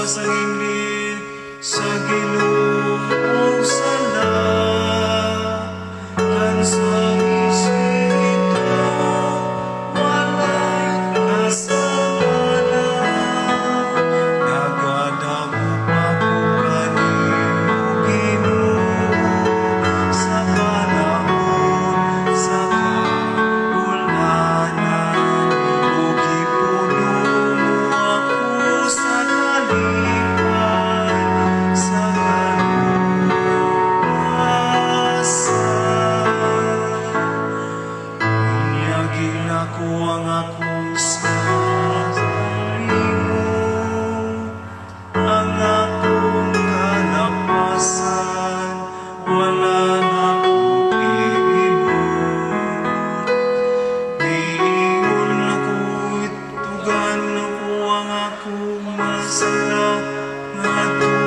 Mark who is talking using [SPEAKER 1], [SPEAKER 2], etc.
[SPEAKER 1] pasangilid sa Ginoo sala kan sa Espiritu walay kasalanan nagadamo ako kanimo Ginoo sa panahon sa kaulanan ug gipuno mo ako sa kalipay sa inyagin ako ang akong sarili ang akong kalapasan wala na akong iibot miingon ako itugan ako ang akong masala nga